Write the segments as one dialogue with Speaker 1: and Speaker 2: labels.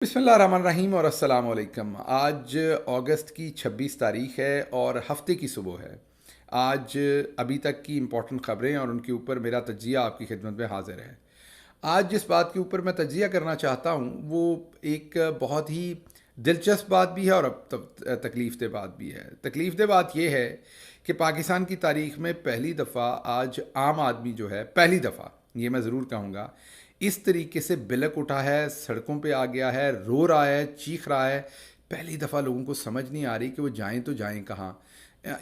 Speaker 1: बिस्मिल्लाहिर्रहमानिर्रहीम और अस्सलाम वालेकुम। आज अगस्त की 26 तारीख है और हफ्ते की सुबह है। आज अभी तक की इम्पोर्टेंट ख़बरें और उनके ऊपर मेरा तज्जिया आपकी खिदमत में हाजिर है। आज जिस बात के ऊपर मैं तज्जिया करना चाहता हूँ वो एक बहुत ही दिलचस्प बात भी है और तकलीफ़ दह बात भी है। तकलीफ़ दह बात यह है कि पाकिस्तान की तारीख़ में पहली दफ़ा आज आम आदमी जो है, पहली दफ़ा ये मैं ज़रूर कहूँगा, इस तरीके से बिलक उठा है, सड़कों पे आ गया है, रो रहा है, चीख रहा है। पहली दफ़ा लोगों को समझ नहीं आ रही कि वो जाएं तो जाएं कहाँ।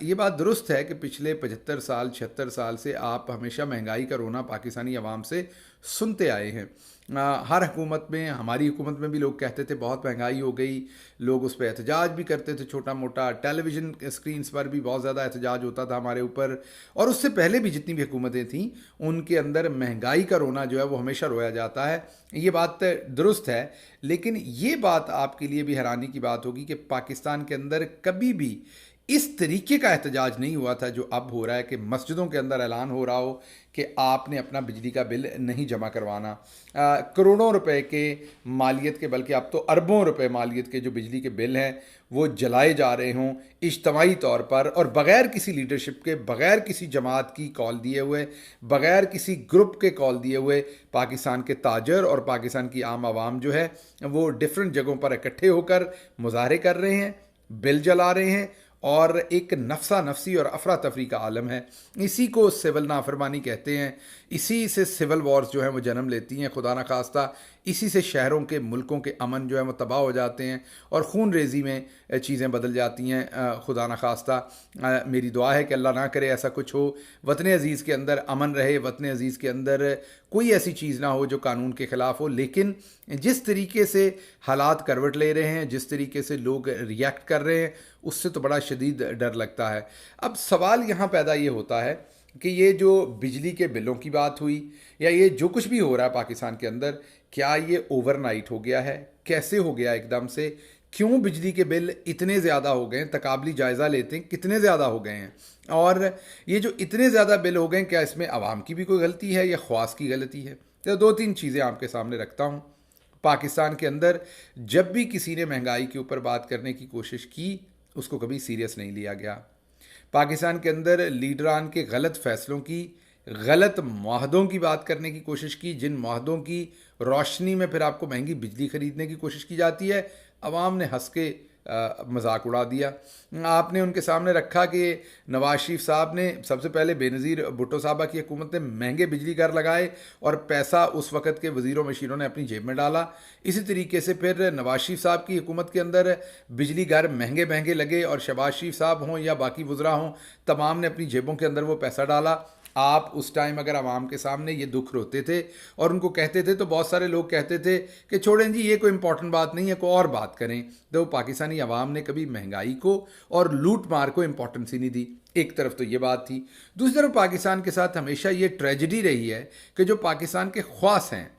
Speaker 1: ये बात दुरुस्त है कि पिछले 75 साल 76 साल से आप हमेशा महंगाई का रोना पाकिस्तानी अवाम से सुनते आए हैं। हर हुकूमत में, हमारी हुकूमत में भी लोग कहते थे बहुत महंगाई हो गई, लोग उस पर एहतजाज भी करते थे छोटा मोटा, टेलीविज़न स्क्रीन्स पर भी बहुत ज़्यादा एहतजाज होता था हमारे ऊपर। और उससे पहले भी जितनी भी हुकूमतें थीं उनके अंदर महंगाई का रोना जो है वो हमेशा रोया जाता है। ये बात दुरुस्त है, लेकिन ये बात आपके लिए भी हैरानी की बात होगी कि पाकिस्तान के अंदर कभी भी इस तरीके का एहतजाज नहीं हुआ था जो अब हो रहा है कि मस्जिदों के अंदर ऐलान हो रहा हो कि आपने अपना बिजली का बिल नहीं जमा करवाना। करोड़ों रुपए के मालियत के, बल्कि अब तो अरबों रुपए मालियत के जो बिजली के बिल हैं वो जलाए जा रहे हों इज्तमाही तौर पर, और बग़ैर किसी लीडरशिप के, बग़ैर किसी जमात की कॉल दिए हुए, बग़ैर किसी ग्रुप के कॉल दिए हुए, पाकिस्तान के ताजर और पाकिस्तान की आम आवाम जो है वो डिफरेंट जगहों पर इकट्ठे होकर मुजाहरे कर रहे हैं, बिल जला रहे हैं, और एक नफसा नफसी और अफरा तफरी का आलम है। इसी को सिविल नाफरमानी कहते हैं। इसी से सिविल वॉर्स जो हैं वो जन्म लेती हैं, खुदा न खास्ता इसी से शहरों के, मुल्कों के अमन जो है वो तबाह हो जाते हैं और खून रेजी में चीज़ें बदल जाती हैं। खुदा न खास्ता मेरी दुआ है कि अल्लाह ना करे ऐसा कुछ हो। वतन अज़ीज़ के अंदर अमन रहे, वतन अज़ीज़ के अंदर कोई ऐसी चीज़ ना हो जो कानून के ख़िलाफ़ हो। लेकिन जिस तरीके से हालात करवट ले रहे हैं, जिस तरीके से लोग रिएक्ट कर रहे हैं, उससे तो बड़ा शदीद डर लगता है। अब सवाल यहाँ पैदा ये होता है कि ये जो बिजली के बिलों की बात हुई या ये जो कुछ भी हो रहा है पाकिस्तान के अंदर, क्या ये ओवरनाइट हो गया है? कैसे हो गया एकदम से? क्यों बिजली के बिल इतने ज़्यादा हो गए हैं? तकाबली जायज़ा लेते हैं कितने ज़्यादा हो गए हैं। और ये जो इतने ज़्यादा बिल हो गए हैं, क्या इसमें आवाम की भी कोई गलती है या ख्वास की गलती है? तो दो तीन चीज़ें आपके सामने रखता हूँ। पाकिस्तान के अंदर जब भी किसी ने महंगाई के ऊपर बात करने की कोशिश की, उसको कभी सीरियस नहीं लिया गया। पाकिस्तान के अंदर लीडरान के गलत फैसलों की, गलत मुआहदों की बात करने की कोशिश की, जिन मुआहदों की रोशनी में फिर आपको महंगी बिजली खरीदने की कोशिश की जाती है, अवाम ने हंस के मजाक उड़ा दिया। आपने उनके सामने रखा कि नवाज शरीफ साहब ने सबसे पहले बेनज़ीर भुट्टो साहबा की हुकूमत ने महंगे बिजली घर लगाए और पैसा उस वक़्त के वज़ीरों मशीरों ने अपनी जेब में डाला। इसी तरीके से फिर नवाज शरीफ साहब की हुकूमत के अंदर बिजली घर महंगे महंगे लगे और शहबाज शरीफ साहब हों या बाकी वज़रा हों, तमाम ने अपनी जेबों के अंदर वो पैसा डाला। आप उस टाइम अगर आवाम के सामने ये दुख रोते थे और उनको कहते थे तो बहुत सारे लोग कहते थे कि छोड़ें जी, ये कोई इंपॉर्टेंट बात नहीं है, कोई और बात करें। तो पाकिस्तानी आवाम ने कभी महंगाई को और लूट मार को इंपॉर्टेंस ही नहीं दी। एक तरफ तो ये बात थी। दूसरी तरफ पाकिस्तान के साथ हमेशा ये ट्रेजिडी रही है कि जो पाकिस्तान के ख्वास हैं,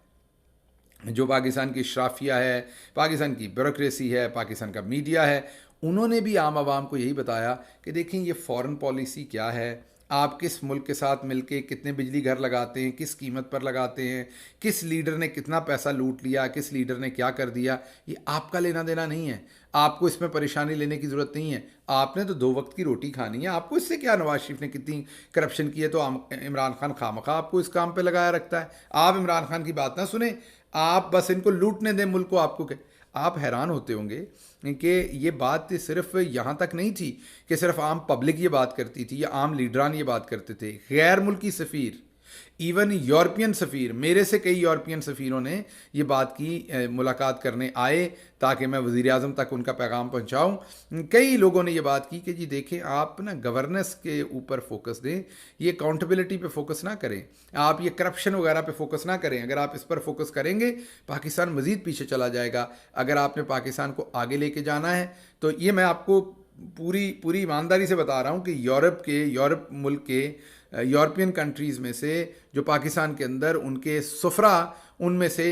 Speaker 1: जो पाकिस्तान की शराफिया है, पाकिस्तान की ब्यूरोक्रेसी है, पाकिस्तान का मीडिया है, उन्होंने भी आम आवाम को यही बताया कि देखें ये फॉरेन पॉलिसी क्या है, आप किस मुल्क के साथ मिलके कितने बिजली घर लगाते हैं, किस कीमत पर लगाते हैं, किस लीडर ने कितना पैसा लूट लिया, किस लीडर ने क्या कर दिया, ये आपका लेना देना नहीं है। आपको इसमें परेशानी लेने की ज़रूरत नहीं है। आपने तो दो वक्त की रोटी खानी है। आपको इससे क्या, नवाज शरीफ ने कितनी करप्शन की है तो इमरान खान खामखा आपको इस काम पे लगाया रखता है। आप इमरान खान की बात ना सुने, आप बस इनको लूटने दें मुल्क को। आपको आप हैरान होते होंगे कि ये बात सिर्फ यहाँ तक नहीं थी कि सिर्फ आम पब्लिक ये बात करती थी या आम लीडरान ये बात करते थे। गैर मुल्की सफ़ीर, इवन यूरोपियन सफ़ीर, मेरे से कई यूरोपियन सफ़ीरों ने ये बात की, मुलाकात करने आए ताकि मैं वज़ीर आज़म तक उनका पैगाम पहुँचाऊँ। कई लोगों ने ये बात की कि जी देखें, आप ना गवर्नेंस के ऊपर फोकस दें, ये अकाउंटेबिलिटी पे फोकस ना करें, आप ये करप्शन वगैरह पे फोकस ना करें। अगर आप इस पर फोकस करेंगे पाकिस्तान मज़ीद पीछे चला जाएगा। अगर आपने पाकिस्तान को आगे लेके जाना है तो ये मैं आपको पूरी पूरी ईमानदारी से बता रहा हूँ कि यूरोप मुल्क के, यूरोपियन कंट्रीज़ में से जो पाकिस्तान के अंदर उनके सफ़रा, उनमें से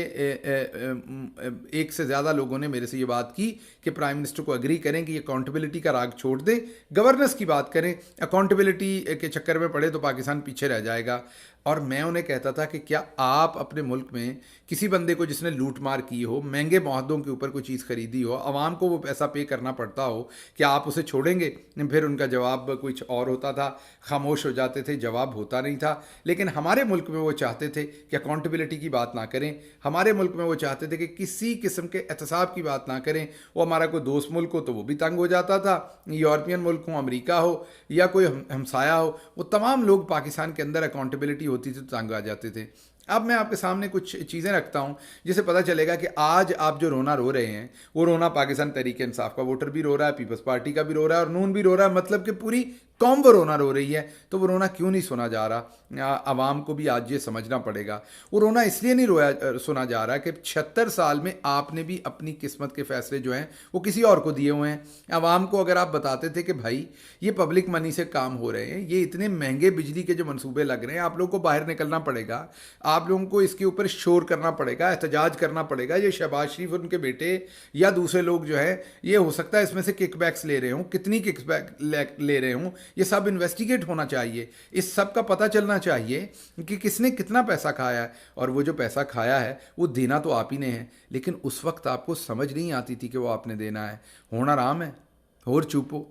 Speaker 1: एक से ज़्यादा लोगों ने मेरे से ये बात की कि प्राइम मिनिस्टर को एग्री करें कि ये अकाउंटेबिलिटी का राग छोड़ दें, गवर्नेंस की बात करें। अकाउंटेबिलिटी के चक्कर में पड़े तो पाकिस्तान पीछे रह जाएगा। और मैं उन्हें कहता था कि क्या आप अपने मुल्क में किसी बंदे को जिसने लूट मार की हो, महंगे मुआहदों के ऊपर कोई चीज़ खरीदी हो, आवाम को वो पैसा पे करना पड़ता हो, क्या आप उसे छोड़ेंगे? फिर उनका जवाब कुछ और होता था, खामोश हो जाते थे, जवाब होता नहीं था। लेकिन हमारे मुल्क में वो चाहते थे कि अकाउंटेबिलिटी की बात ना करें, हमारे मुल्क में वो चाहते थे कि किसी किस्म के एहतसाब की बात ना करें। वो हमारा कोई दोस्त मुल्क हो तो वो भी तंग हो जाता था, यूरोपियन मुल्क हो, अमेरिका हो या कोई हमसाया हो, वो तमाम लोग पाकिस्तान के अंदर अकाउंटेबिलिटी होती थी तो तंग आ जाते थे। अब मैं आपके सामने कुछ चीज़ें रखता हूँ जिससे पता चलेगा कि आज आप जो रोना रो रहे हैं वो रोना पाकिस्तान तहरीक इंसाफ का वोटर भी रो रहा है, पीपल्स पार्टी का भी रो रहा है और नून भी रो रहा है, मतलब कि पूरी कौम वो रोना रो रही है। तो वो रोना क्यों नहीं सुना जा रहा, आवाम को भी आज ये समझना पड़ेगा। वो रोना इसलिए नहीं सुना जा रहा कि 76 साल में आपने भी अपनी किस्मत के फैसले जो हैं वो किसी और को दिए हुए हैं। आवाम को अगर आप बताते थे कि भाई ये पब्लिक मनी से काम हो रहे हैं, ये इतने महंगे बिजली के जो मंसूबे लग रहे हैं, आप लोगों को बाहर निकलना पड़ेगा, आप लोगों को इसके ऊपर शोर करना पड़ेगा, एहतजाज करना पड़ेगा। ये शहबाज शरीफ और उनके बेटे या दूसरे लोग जो है, ये हो सकता है इसमें से किकबैक्स ले रहे हों, कितनी किकबैक ले रहे हों, ये सब इन्वेस्टिगेट होना चाहिए। इस सब का पता चलना चाहिए कि किसने कितना पैसा खाया है, और वो जो पैसा खाया है वो देना तो आप ही ने है। लेकिन उस वक्त आपको समझ नहीं आती थी कि वो आपने देना है। होना आराम है और चुपो।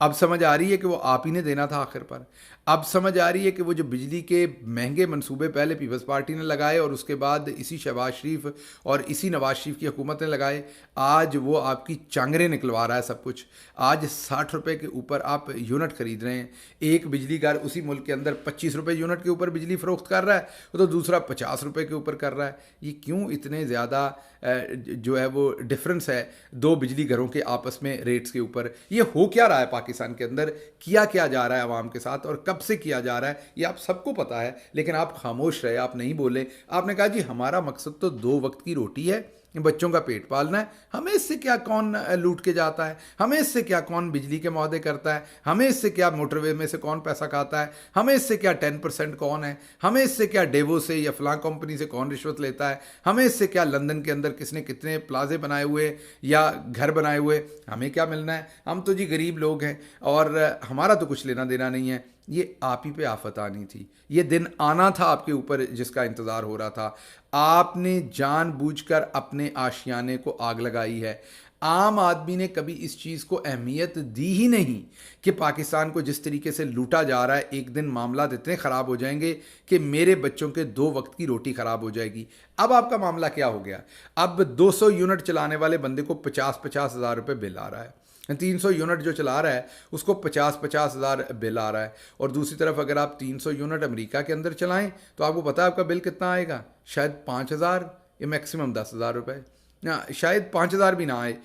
Speaker 1: अब समझ आ रही है कि वो आप ही ने देना था आखिर पर। अब समझ आ रही है कि वो जो बिजली के महंगे मंसूबे पहले पीपल्स पार्टी ने लगाए और उसके बाद इसी शहबाज शरीफ और इसी नवाज शरीफ की हुकूमत ने लगाए, आज वो आपकी चांगरें निकलवा रहा है सब कुछ। आज 60 रुपये के ऊपर आप यूनिट खरीद रहे हैं। एक बिजली घर उसी मुल्क के अंदर 25 रुपये यूनिट के ऊपर बिजली फ़रोख्त कर रहा है, तो दूसरा 50 रुपये के ऊपर कर रहा है। ये क्यों इतने ज़्यादा जो है वो डिफरेंस है दो बिजली घरों के आपस में रेट्स के ऊपर? ये हो क्या रहा है पाकिस्तान के अंदर, किया क्या जा रहा है आवाम के साथ और कब से किया जा रहा है, ये आप सबको पता है। लेकिन आप खामोश रहे, आप नहीं बोले। आपने कहा जी हमारा मकसद तो 2 वक्त की रोटी है, बच्चों का पेट पालना है, हमें इससे क्या कौन लूट के जाता है, हमें इससे क्या कौन बिजली के मौदे करता है, हमें इससे क्या मोटरवे में से कौन पैसा खाता है, हमें इससे क्या 10% कौन है, हमें इससे क्या डेवो से या फलां कंपनी से कौन रिश्वत लेता है, हमें इससे क्या लंदन के अंदर किसने कितने प्लाजे बनाए हुए या घर बनाए हुए, हमें क्या मिलना है। हम तो जी गरीब लोग हैं और हमारा तो कुछ लेना देना नहीं है। ये आप ही पे आफत आनी थी, ये दिन आना था आपके ऊपर जिसका इंतज़ार हो रहा था। आपने जानबूझकर अपने आशियाने को आग लगाई है। आम आदमी ने कभी इस चीज़ को अहमियत दी ही नहीं कि पाकिस्तान को जिस तरीके से लूटा जा रहा है, एक दिन मामला इतने ख़राब हो जाएंगे कि मेरे बच्चों के 2 वक्त की रोटी ख़राब हो जाएगी। अब आपका मामला क्या हो गया? अब 200 यूनिट चलाने वाले बंदे को 50-50 हज़ार रुपये बिल आ रहा है। 300 यूनिट जो चला रहा है उसको 50-50 हज़ार बिल आ रहा है। और दूसरी तरफ अगर आप 300 यूनिट अमेरिका के अंदर चलाएं तो आपको पता है आपका बिल कितना आएगा? शायद 5,000 या मैक्सिमम 10,000 रुपये। ना शायद 5,000 भी ना आए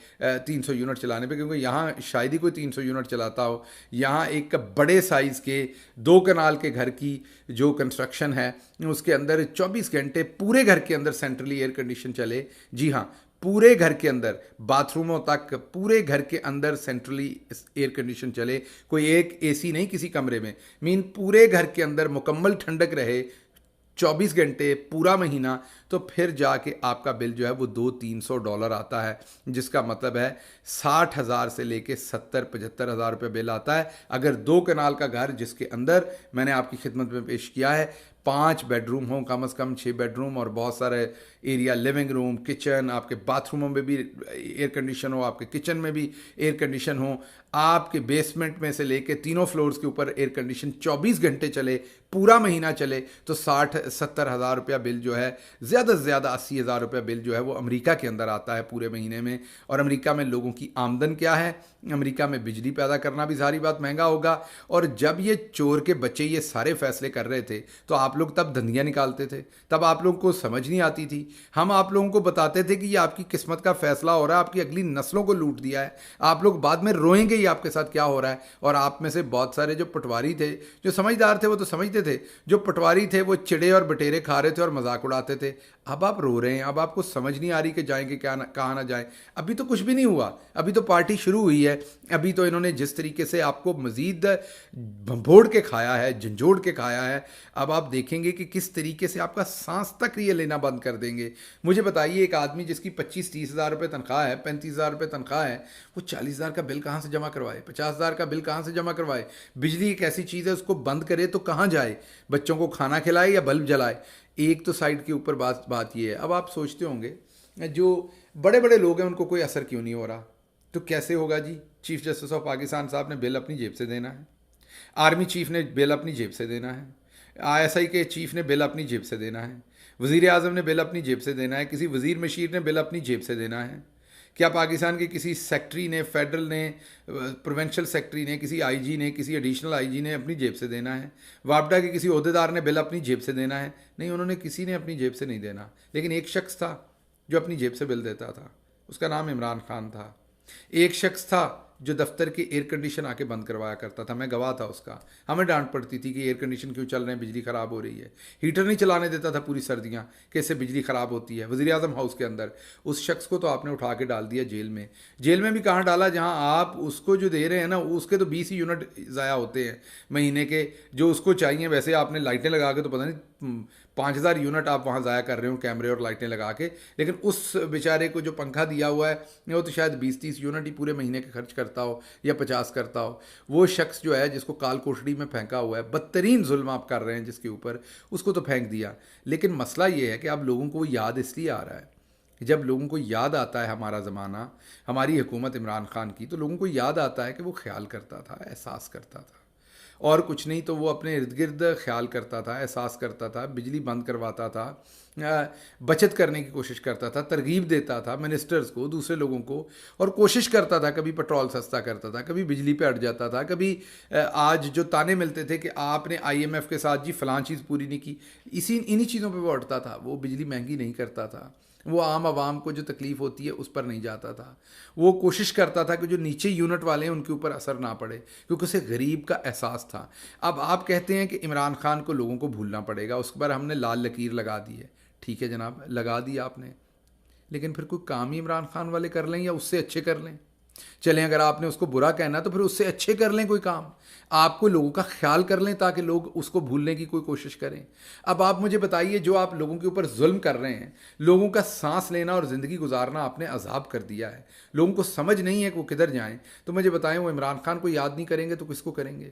Speaker 1: 300 यूनिट चलाने पे, क्योंकि यहाँ शायद ही कोई 300 यूनिट चलाता हो। यहाँ एक बड़े साइज़ के 2 कनाल के घर की जो कंस्ट्रक्शन है उसके अंदर 24 घंटे पूरे घर के अंदर सेंट्रली एयर कंडीशन चले। जी हाँ, पूरे घर के अंदर, बाथरूमों तक पूरे घर के अंदर सेंट्रली एयर कंडीशन चले, कोई एक एसी नहीं किसी कमरे में, मीन पूरे घर के अंदर मुकम्मल ठंडक रहे 24 घंटे पूरा महीना। तो फिर जाके आपका बिल जो है वो $200-300 आता है, जिसका मतलब है 60,000 से लेके 70-75 हज़ार रुपये बिल आता है। अगर 2 कनाल का घर जिसके अंदर मैंने आपकी खिदमत में पेश किया है 5 बेडरूम हो, कम से कम 6 बेडरूम और बहुत सारे एरिया, लिविंग रूम, किचन, आपके बाथरूमों में भी एयर कंडीशन हो, आपके किचन में भी एयर कंडीशन हो, आपके बेसमेंट में से लेके तीनों फ्लोर्स के ऊपर एयर कंडीशन 24 घंटे चले, पूरा महीना चले, तो 60-70 हज़ार रुपया बिल जो है, ज़्यादा से ज़्यादा 80 हज़ार रुपया बिल जो है वो अमेरिका के अंदर आता है पूरे महीने में। और अमेरिका में लोगों की आमदन क्या है? अमेरिका में बिजली पैदा करना भी सारी बात महंगा होगा। और जब ये चोर के बच्चे ये सारे फैसले कर रहे थे तो आप लोग तब धंधियाँ निकालते थे, तब आप लोगों को समझ नहीं आती थी। हम आप लोगों को बताते थे कि ये आपकी किस्मत का फैसला हो रहा है, आपकी अगली नस्लों को लूट दिया है, आप लोग बाद में रोएंगे ही आपके साथ क्या हो रहा है। और आप में से बहुत सारे जो पटवारी थे, जो समझदार थे, वो तो समझते थे, जो पटवारी थे वो चिड़े और बटेरे खा रहे थे और मजाक उड़ाते थे। अब आप रो रहे हैं, अब आपको समझ नहीं आ रही कि जाएंगे क्या, कहाँ ना जाएं। अभी तो कुछ भी नहीं हुआ, अभी तो पार्टी शुरू हुई है। अभी तो इन्होंने जिस तरीके से आपको मजीद भंभोड़ के खाया है, झंझोड़ के खाया है, अब आप देखिए देखेंगे कि किस तरीके से आपका सांस तक ये लेना बंद कर देंगे। मुझे बताइए, एक आदमी जिसकी 25-30 हज़ार रुपये तनख्वाह है, 35 हज़ार रुपये तनख्वाह है, वो 40 हज़ार का बिल कहाँ से जमा करवाए, 50 हज़ार का बिल कहाँ से जमा करवाए। बिजली एक ऐसी चीज़ है, उसको बंद करे तो कहाँ जाए, बच्चों को खाना खिलाए या बल्ब जलाए। एक तो साइड के ऊपर बात ये है। अब आप सोचते होंगे जो बड़े बड़े लोग हैं उनको कोई असर क्यों नहीं हो रहा, तो कैसे होगा जी। चीफ जस्टिस ऑफ पाकिस्तान साहब ने बिल अपनी जेब से देना है, आर्मी चीफ ने बिल अपनी जेब से देना है, ISI के चीफ ने बिल अपनी जेब से देना है, वज़ीर आज़म ने बिल अपनी जेब से देना है, किसी वज़ीर मशीर ने बिल अपनी जेब से देना है। क्या पाकिस्तान के किसी सेक्रेटरी ने, फेडरल ने, प्रोविंशियल सेक्रेटरी ने, किसी IG ने, किसी एडिशनल IG ने अपनी जेब से देना है? वापडा के किसी ओहदेदार ने बिल अपनी जेब से देना है? नहीं, उन्होंने किसी ने अपनी जेब से नहीं देना। लेकिन एक शख्स था जो अपनी जेब से बिल देता था, उसका नाम इमरान खान था। एक शख्स था जो दफ्तर के एयर कंडीशन आके बंद करवाया करता था, मैं गवाह था उसका। हमें डांट पड़ती थी कि एयर कंडीशन क्यों चल रहे हैं, बिजली ख़राब हो रही है। हीटर नहीं चलाने देता था पूरी सर्दियाँ कि इससे बिजली ख़राब होती है, वज़ीर आज़म हाउस के अंदर। उस शख्स को तो आपने उठा के डाल दिया जेल में। जेल में भी कहाँ डाला, जहाँ आप उसको जो दे रहे हैं ना, उसके तो 20 ही यूनिट ज़ाया होते हैं महीने के, जो उसको चाहिए। वैसे आपने लाइटें लगा के तो पता नहीं 5,000 यूनिट आप वहाँ ज़ाया कर रहे हो कैमरे और लाइटें लगा के, लेकिन उस बेचारे को जो पंखा दिया हुआ है वो तो शायद 20-30 यूनिट ही पूरे महीने के खर्च करता हो या 50 करता हो। वो शख्स जो है जिसको काल कोठड़ी में फेंका हुआ है, बदतरीन जुल्म आप कर रहे हैं जिसके ऊपर, उसको तो फेंक दिया। लेकिन मसला ये है कि अब लोगों को याद इसलिए आ रहा है, जब लोगों को याद आता है हमारा ज़माना, हमारी हुकूमत इमरान खान की, तो लोगों को याद आता है कि वो ख्याल करता था, एहसास करता था, और कुछ नहीं तो वो अपने इर्द गिर्द ख्याल करता था, एहसास करता था, बिजली बंद करवाता था, बचत करने की कोशिश करता था, तरगीब देता था मिनिस्टर्स को, दूसरे लोगों को, और कोशिश करता था। कभी पेट्रोल सस्ता करता था, कभी बिजली पे अट जाता था, कभी आज जो ताने मिलते थे कि आपने IMF के साथ जी फ़लाँ चीज़ पूरी नहीं की, इन्हीं चीज़ों पे वो अटता था। वो बिजली महंगी नहीं करता था, वो आम आवाम को जो तकलीफ़ होती है उस पर नहीं जाता था। वो कोशिश करता था कि जो नीचे यूनिट वाले हैं उनके ऊपर असर ना पड़े, क्योंकि उसे गरीब का एहसास था। अब आप कहते हैं कि इमरान खान को लोगों को भूलना पड़ेगा, उस पर हमने लाल लकीर लगा दी है। ठीक है जनाब, लगा दी आपने, लेकिन फिर कोई काम ही इमरान खान वाले कर लें या उससे अच्छे कर लें। चलें, अगर आपने उसको बुरा कहना तो फिर उससे अच्छे कर लें कोई काम। आपको लोगों का ख्याल कर लें ताकि लोग उसको भूलने की कोई कोशिश करें। अब आप मुझे बताइए, जो आप लोगों के ऊपर जुल्म कर रहे हैं, लोगों का सांस लेना और ज़िंदगी गुजारना आपने अजाब कर दिया है, लोगों को समझ नहीं है कि वो किधर जाएं, तो मुझे बताएं, वो इमरान खान को याद नहीं करेंगे तो किसको करेंगे?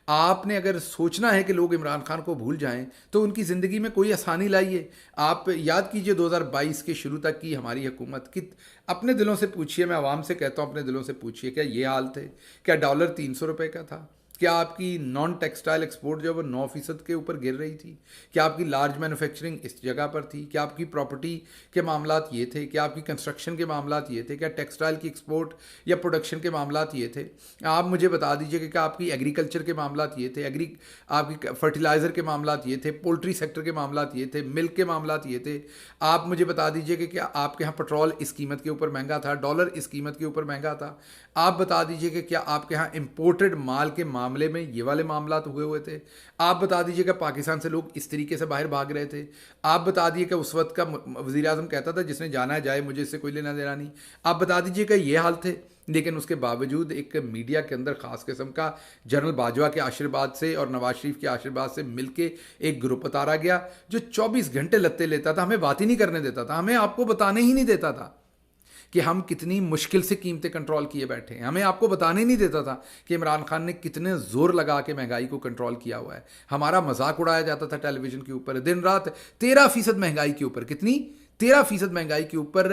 Speaker 1: आपने अगर सोचना है कि लोग इमरान खान को भूल जाएं तो उनकी ज़िंदगी में कोई आसानी लाइए। आप याद कीजिए 2022 के शुरू तक की हमारी हुकूमत की, अपने दिलों से पूछिए, मैं आवाम से कहता हूँ अपने दिलों से पूछिए, क्या ये हाल थे? क्या डॉलर 300 रुपये का था? क्या आपकी नॉन टेक्सटाइल एक्सपोर्ट जो वो 9% के ऊपर गिर रही थी? क्या आपकी लार्ज मैन्युफैक्चरिंग इस जगह पर थी? क्या आपकी प्रॉपर्टी के मामलात ये थे? क्या आपकी कंस्ट्रक्शन के मामलात ये थे? क्या टेक्सटाइल की एक्सपोर्ट या प्रोडक्शन के मामलात ये थे? आप मुझे बता दीजिए कि क्या आपकी एग्रीकल्चर के मामलात ये थे, आपकी फर्टिलाइज़र के मामलात ये थे, पोल्ट्री सेक्टर के मामलात ये थे, मिल्क के मामलात ये थे? आप मुझे बता दीजिए कि क्या आपके यहाँ पेट्रोल इस कीमत के ऊपर महंगा था, डॉलर इस कीमत के ऊपर महंगा था? आप बता दीजिए कि क्या आपके यहाँ इम्पोर्टेड माल के मामले में ये वाले मामलात हुए थे? आप बता दीजिए कि पाकिस्तान से लोग इस तरीके से बाहर भाग रहे थे? आप बता दीजिए कि उस वक्त का वज़ीर आज़म कहता था जिसने जाना है जाए, मुझे इससे कोई लेना देना नहीं। आप बता दीजिए कि ये हाल थे। लेकिन उसके बावजूद एक मीडिया के अंदर ख़ास किस्म का जनरल बाजवा के आशीर्वाद से और नवाज शरीफ के आशीर्वाद से मिलके एक ग्रुप उतारा गया जो 24 घंटे लत्ते लेता था, हमें बात ही नहीं करने देता था, हमें आपको बताने ही नहीं देता था कि हम कितनी मुश्किल से कीमतें कंट्रोल किए बैठे हैं, हमें आपको बताने नहीं देता था कि इमरान खान ने कितने ज़ोर लगा के महंगाई को कंट्रोल किया हुआ है। हमारा मजाक उड़ाया जाता था टेलीविज़न के ऊपर दिन रात। 13% महंगाई के ऊपर, कितनी? 13% महंगाई के ऊपर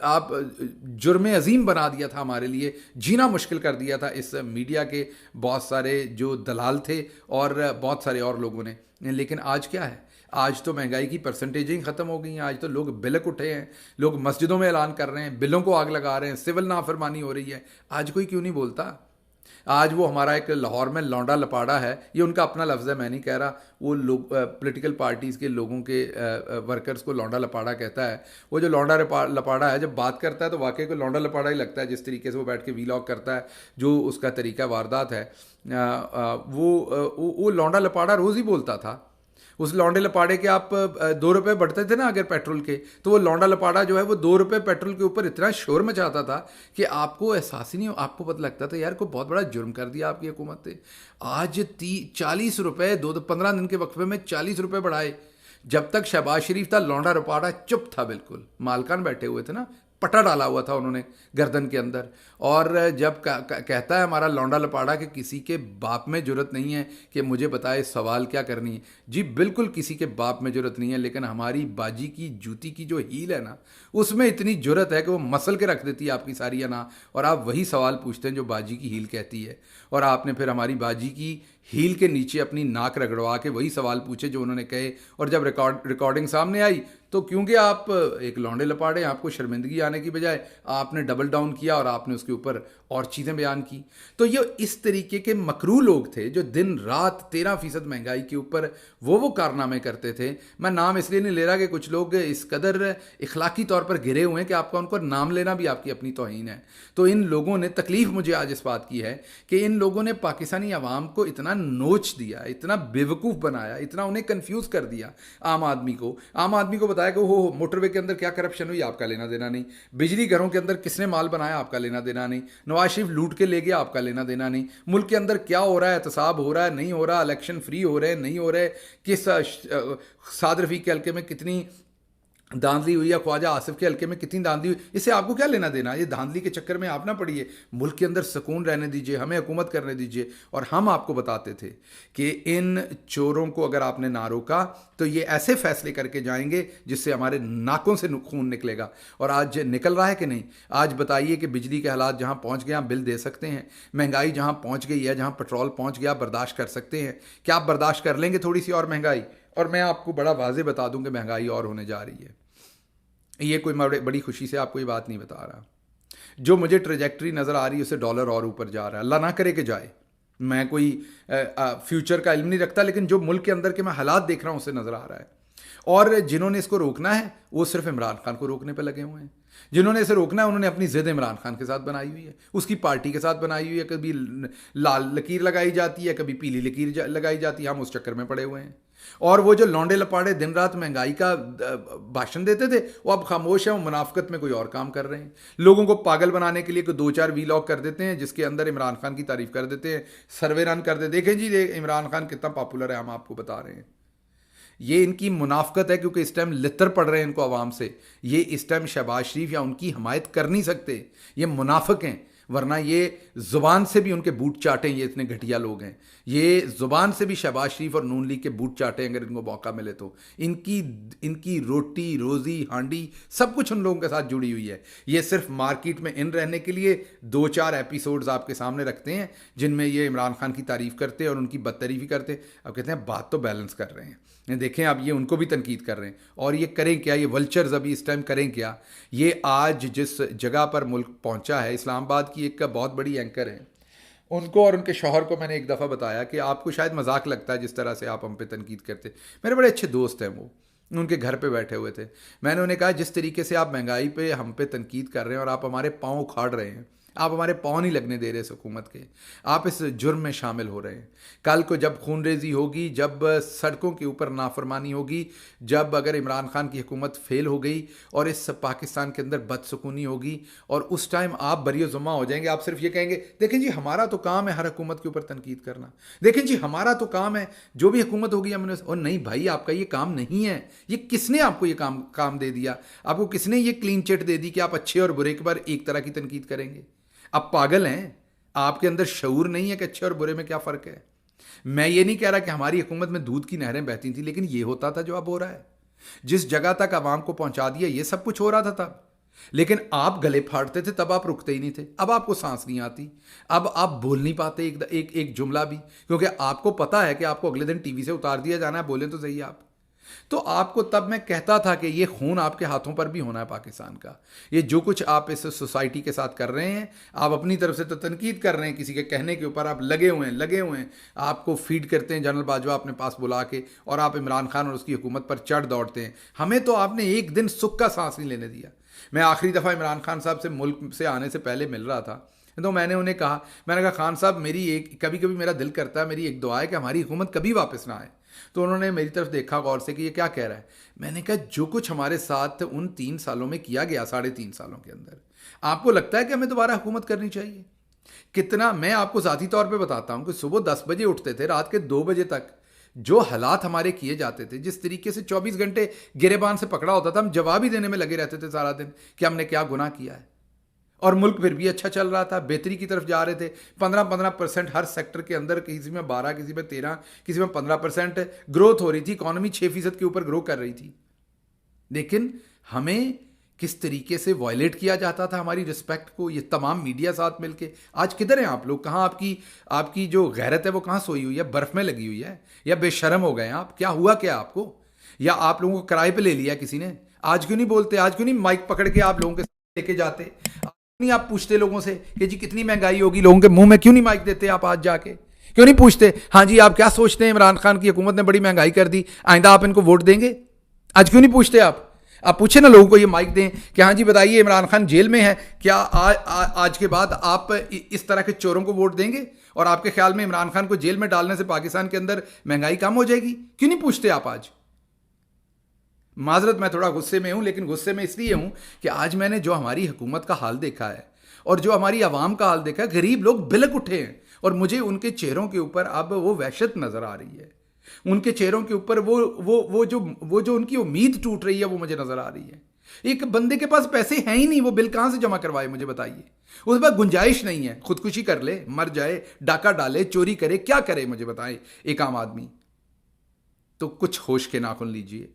Speaker 1: आप जुर्म अजीम बना दिया था हमारे लिए, जीना मुश्किल कर दिया था इस मीडिया के बहुत सारे जो दलाल थे और बहुत सारे और लोगों ने। लेकिन आज क्या है? आज तो महंगाई की परसेंटेज ही ख़त्म हो गई हैं। आज तो लोग बिलक उठे हैं, लोग मस्जिदों में ऐलान कर रहे हैं, बिलों को आग लगा रहे हैं, सिविल नाफरमानी हो रही है। आज कोई क्यों नहीं बोलता? आज वो हमारा एक लाहौर में लौंडा लपाड़ा है, ये उनका अपना लफ्ज़ है, मैं नहीं कह रहा, वो लोग पॉलिटिकल पार्टीज़ के लोगों के वर्कर्स को लौंडा लपाड़ा कहता है। वो जो लौंडा लपाड़ा है जब बात करता है तो वाकई को लौंडा लपाड़ा ही लगता है, जिस तरीके से वो बैठ के वीलॉग करता है, जो उसका तरीका वारदात है। वो लौंडा लपाड़ा रोज़ ही बोलता था। उस लौंडे लपाड़े के आप 2 रुपये बढ़ते थे ना अगर पेट्रोल के, तो वो लौंडा लपाड़ा जो है वो 2 रुपये पेट्रोल के ऊपर इतना शोर मचाता था कि आपको एहसास ही नहीं, आपको पता लगता था यार को बहुत बड़ा जुर्म कर दिया आपकी हुकूमत ने। आज 40 रुपये 15 दिन के वक्फे में 40 रुपये बढ़ाए। जब तक शहबाज शरीफ था लौंडा लपाड़ा चुप था, बिल्कुल मालकान बैठे हुए थे ना, पटा डाला हुआ था उन्होंने गर्दन के अंदर। और जब कहता है हमारा लौंडा लपाड़ा कि किसी के बाप में जरूरत नहीं है कि मुझे बताए सवाल क्या करनी है, जी बिल्कुल किसी के बाप में जरूरत नहीं है, लेकिन हमारी बाजी की जूती की जो हील है ना, उसमें इतनी जरूरत है कि वो मसल के रख देती है आपकी सारी अना, और आप वही सवाल पूछते हैं जो बाजी की हील कहती है। और आपने फिर हमारी बाजी की हील के नीचे अपनी नाक रगड़वा के वही सवाल पूछे जो उन्होंने कहे। और जब रिकॉर्डिंग सामने आई तो क्योंकि आप एक लौंडे लपाड़े, आपको शर्मिंदगी आने की बजाय आपने डबल डाउन किया और आपने उसके ऊपर और चीज़ें बयान की। तो ये इस तरीके के मकरू लोग थे जो दिन रात 13% महंगाई के ऊपर वो कारनामे करते थे। मैं नाम इसलिए नहीं ले रहा कि कुछ लोग इस कदर इखलाकी तौर पर गिरे हुए हैं कि आपका उनको नाम लेना भी आपकी अपनी तौहीन है। तो इन लोगों ने, तकलीफ मुझे आज इस बात की है कि इन लोगों ने पाकिस्तानी अवाम को इतना नोच दिया, इतना बेवकूफ़ बनाया, इतना उन्हें कन्फ्यूज़ कर दिया। आम आदमी को बताया कि हो मोटरवे के अंदर क्या करप्शन हुई, आपका लेना देना नहीं। बिजली घरों के अंदर किसने माल बनाया, आपका लेना देना नहीं। नवाज शरीफ लूट के ले गया, आपका लेना देना नहीं। मुल्क के अंदर क्या हो रहा है, एहतसाब हो रहा है नहीं हो रहा, इलेक्शन फ्री हो रहे हैं नहीं हो रहे, किस साद रफ़ीक के हल्के में कितनी धांधली हुई या ख्वाजा आसिफ के हल्के में कितनी धांधली हुई, इससे आपको क्या लेना देना। ये धांधली के चक्कर में आप ना पड़िए, मुल्क के अंदर सुकून रहने दीजिए, हमें हुकूमत करने दीजिए। और हम आपको बताते थे कि इन चोरों को अगर आपने ना रोका तो ये ऐसे फैसले करके जाएंगे जिससे हमारे नाकों से खून निकलेगा। और आज निकल रहा है कि नहीं? आज बताइए कि बिजली के हालात जहाँ पहुँच गए आप बिल दे सकते हैं, महंगाई जहाँ पहुँच गई है, जहाँ पेट्रोल पहुँच गया बर्दाश्त कर सकते हैं। क्या आप बर्दाश्त कर लेंगे थोड़ी सी और महंगाई? और मैं आपको बड़ा वाज़े बता दूं कि महंगाई और होने जा रही है। ये कोई बड़ी खुशी से आपको ये बात नहीं बता रहा। जो मुझे ट्रेजेक्ट्री नज़र आ रही है उससे डॉलर और ऊपर जा रहा है। अल्लाह ना करे कि जाए, मैं कोई फ्यूचर का इल्म नहीं रखता, लेकिन जो मुल्क के अंदर के मैं हालात देख रहा हूँ उससे नज़र आ रहा है। और जिन्होंने इसको रोकना है वो सिर्फ इमरान खान को रोकने पर लगे हुए हैं। जिन्होंने इसे रोकना है उन्होंने अपनी ज़िद इमरान खान के साथ बनाई हुई है, उसकी पार्टी के साथ बनाई हुई है। कभी लाल लकीर लगाई जाती है, कभी पीली लकीर लगाई जाती है, हम उस चक्कर में पड़े हुए हैं। और वो जो लौंडे लपाड़े दिन रात महंगाई का भाषण देते थे वो अब खामोश हैं, वो मुनाफकत में कोई और काम कर रहे हैं। लोगों को पागल बनाने के लिए कोई 2-4 वीलॉग कर देते हैं जिसके अंदर इमरान खान की तारीफ कर देते हैं, सर्वे रन कर देते, देखें जी इमरान खान कितना पॉपुलर है, हम आपको बता रहे हैं। ये इनकी मुनाफकत है क्योंकि इस टाइम लितर पड़ रहे हैं इनको आवाम से। ये इस टाइम शहबाज शरीफ या उनकी हमायत कर नहीं सकते, ये मुनाफिक हैं। वरना ये ज़ुबान से भी उनके बूट चाटें, ये इतने घटिया लोग हैं। ये ज़ुबान से भी शहबाज शरीफ और नून लीग के बूट चाटें अगर इनको मौका मिले तो। इनकी रोटी रोज़ी हांडी सब कुछ उन लोगों के साथ जुड़ी हुई है। ये सिर्फ मार्केट में इन रहने के लिए 2-4 एपिसोड्स आपके सामने रखते हैं जिनमें ये इमरान खान की तारीफ़ करते हैं और उनकी बदतरीफ़ी करते। अब कहते हैं बात तो बैलेंस कर रहे हैं, देखें अब ये उनको भी तनकीद कर रहे हैं। और ये करें क्या, ये वल्चर्स अभी इस टाइम करें क्या? ये आज जिस जगह पर मुल्क पहुंचा है, इस्लामाबाद की एक बहुत बड़ी एंकर है, उनको और उनके शौहर को मैंने एक दफ़ा बताया कि आपको शायद मजाक लगता है जिस तरह से आप हम पे तनकीद करते। मेरे बड़े अच्छे दोस्त हैं, वो उनके घर पे बैठे हुए थे। मैंने उन्हें कहा जिस तरीके से आप महंगाई पे हम पे तनकीद कर रहे हैं और आप हमारे पाँव उखाड़ रहे हैं, आप हमारे पाँव नहीं लगने दे रहे इस हुकूमत के, आप इस जुर्म में शामिल हो रहे हैं। कल को जब खूनरेजी होगी, जब सड़कों के ऊपर नाफरमानी होगी, जब अगर इमरान खान की हुकूमत फेल हो गई और इस पाकिस्तान के अंदर बदसुकूनी होगी, और उस टाइम आप बरियो ज़ुम्मा हो जाएंगे। आप सिर्फ ये कहेंगे देखें जी हमारा तो काम है हर हुकूमत के ऊपर तनकीद करना, देखें जी हमारा तो काम है जो भी हुकूमत होगी हमने। और नहीं भाई, आपका ये काम नहीं है। ये किसने आपको ये काम दे दिया? आपको किसने ये क्लीन चिट दे दी कि आप अच्छे और बुरे के बार एक तरह की तनकीद करेंगे? आप पागल हैं, आपके अंदर शऊर नहीं है कि अच्छे और बुरे में क्या फ़र्क है। मैं ये नहीं कह रहा कि हमारी हुकूमत में दूध की नहरें बहती थी, लेकिन ये होता था जो अब हो रहा है। जिस जगह तक आवाम को पहुंचा दिया ये सब कुछ हो रहा था तब, लेकिन आप गले फाड़ते थे तब, आप रुकते ही नहीं थे। अब आपको सांस नहीं आती, अब आप बोल नहीं पाते एक जुमला भी, क्योंकि आपको पता है कि आपको अगले दिन टीवी से उतार दिया जाना है। बोले तो सही आप। तो आपको तब मैं कहता था कि ये खून आपके हाथों पर भी होना है पाकिस्तान का। ये जो कुछ आप इस सोसाइटी के साथ कर रहे हैं, आप अपनी तरफ से तो तनकीद कर रहे हैं, किसी के कहने के ऊपर आप लगे हुए हैं। आपको फीड करते हैं जनरल बाजवा अपने पास बुला के, और आप इमरान खान और उसकी हुकूमत पर चढ़ दौड़ते हैं। हमें तो आपने एक दिन सुख का सांस नहीं लेने दिया। मैं आखिरी दफ़ा इमरान खान साहब से मुल्क से आने से पहले मिल रहा था, तो मैंने उन्हें कहा, मैंने कहा खान साहब कभी कभी मेरा दिल करता है, मेरी एक दुआ है कि हमारी हुकूमत कभी वापस ना आए। तो उन्होंने मेरी तरफ देखा गौर से कि ये क्या कह रहा है। मैंने कहा जो कुछ हमारे साथ उन 3 सालों में किया गया, 3.5 सालों के अंदर, आपको लगता है कि हमें दोबारा हुकूमत करनी चाहिए? कितना, मैं आपको ज़ाती तौर पे बताता हूं कि सुबह 10 बजे उठते थे, रात के 2 बजे तक जो हालात हमारे किए जाते थे, जिस तरीके से 24 घंटे गिरेबान से पकड़ा होता था, हम जवाब ही देने में लगे रहते थे सारा दिन कि हमने क्या गुनाह किया है। और मुल्क फिर भी अच्छा चल रहा था, बेहतरी की तरफ जा रहे थे। 15% हर सेक्टर के अंदर, किसी में 12, किसी में 13, किसी में 15% ग्रोथ हो रही थी। इकॉनमी 6% के ऊपर ग्रो कर रही थी। लेकिन हमें किस तरीके से वायलेट किया जाता था हमारी रिस्पेक्ट को, ये तमाम मीडिया साथ मिलके। आज किधर हैं आप लोग? कहाँ आपकी आपकी जो गैरत है वो कहाँ सोई हुई है? बर्फ में लगी हुई है? या बेशर्म हो गए आप? क्या हुआ क्या आपको? या आप लोगों को किराए पे ले लिया किसी ने? आज क्यों नहीं बोलते? आज क्यों नहीं माइक पकड़ के आप लोगों के लेके जाते? नहीं आप पूछते लोगों से कि जी कितनी महंगाई होगी? लोगों के मुंह में क्यों नहीं माइक देते आप? आज जाके क्यों नहीं पूछते, हाँ जी आप क्या सोचते हैं, इमरान खान की हुकूमत ने बड़ी महंगाई कर दी, आइंदा आप इनको वोट देंगे? आज क्यों नहीं पूछते आप पूछे ना लोगों को, ये माइक दें कि हाँ जी बताइए इमरान खान जेल में है, क्या आज के बाद आप इस तरह के चोरों को वोट देंगे? और आपके ख्याल में इमरान खान को जेल में डालने से पाकिस्तान के अंदर महंगाई कम हो जाएगी? क्यों नहीं पूछते आप आज? माजरत, मैं थोड़ा गुस्से में हूं, लेकिन गुस्से में इसलिए हूं कि आज मैंने जो हमारी हुकूमत का हाल देखा है और जो हमारी आवाम का हाल देखा है, गरीब लोग बिलक उठे हैं। और मुझे उनके चेहरों के ऊपर अब वो वहशत नजर आ रही है। उनके चेहरों के ऊपर वो जो उनकी उम्मीद टूट रही है, वो मुझे नजर आ रही है। एक बंदे के पास पैसे हैं ही नहीं, वो बिल कहां से जमा करवाए? मुझे बताइए। उस पर गुंजाइश नहीं है, खुदकुशी कर ले, मर जाए, डाका डाले, चोरी करे, क्या करे मुझे बताएं एक आम आदमी। तो कुछ होश के नाखून लीजिए,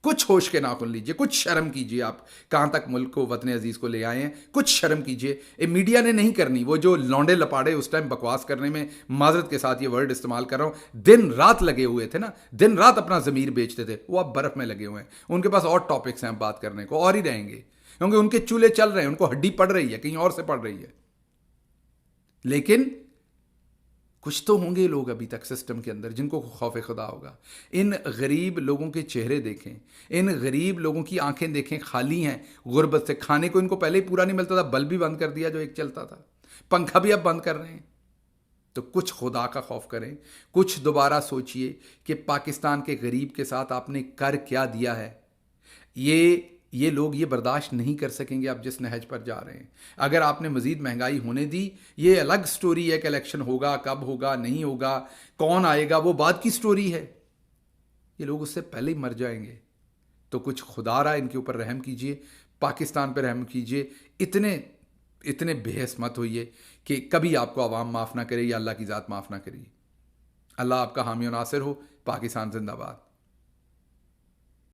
Speaker 1: कुछ होश के नाखून लीजिए, कुछ शर्म कीजिए। आप कहां तक मुल्क को, वतन अजीज को ले आए हैं, कुछ शर्म कीजिए। ये मीडिया ने नहीं करनी। वो जो लौंडे लपाड़े उस टाइम बकवास करने में, माजरत के साथ ये वर्ड इस्तेमाल कर रहा हूं, दिन रात लगे हुए थे ना, दिन रात अपना ज़मीर बेचते थे, वो अब बर्फ में लगे हुए हैं। उनके पास और टॉपिक्स हैं बात करने को, और ही रहेंगे, क्योंकि उनके चूल्हे चल रहे हैं, उनको हड्डी पड़ रही है, कहीं और से पड़ रही है। लेकिन कुछ तो होंगे लोग अभी तक सिस्टम के अंदर जिनको खौफ खुदा होगा। इन गरीब लोगों के चेहरे देखें, इन गरीब लोगों की आंखें देखें, खाली हैं गुर्बत से। खाने को इनको पहले ही पूरा नहीं मिलता था, बल्ब भी बंद कर दिया जो एक चलता था, पंखा भी अब बंद कर रहे हैं। तो कुछ खुदा का खौफ करें, कुछ दोबारा सोचिए कि पाकिस्तान के गरीब के साथ आपने कर क्या दिया है। ये लोग ये बर्दाश्त नहीं कर सकेंगे आप जिस नहज पर जा रहे हैं। अगर आपने मजीद महंगाई होने दी, ये अलग स्टोरी है कि इलेक्शन होगा, कब होगा, नहीं होगा, कौन आएगा, वो बात की स्टोरी है। ये लोग उससे पहले ही मर जाएंगे। तो कुछ खुदारा इनके ऊपर रहम कीजिए, पाकिस्तान पर रहम कीजिए। इतने बेहस मत होइए कि कभी आपको आवाम माफ़ ना करे या अल्लाह की ज़ात माफ़ ना करिए। अल्लाह आपका हामी और नासिर हो। पाकिस्तान जिंदाबाद।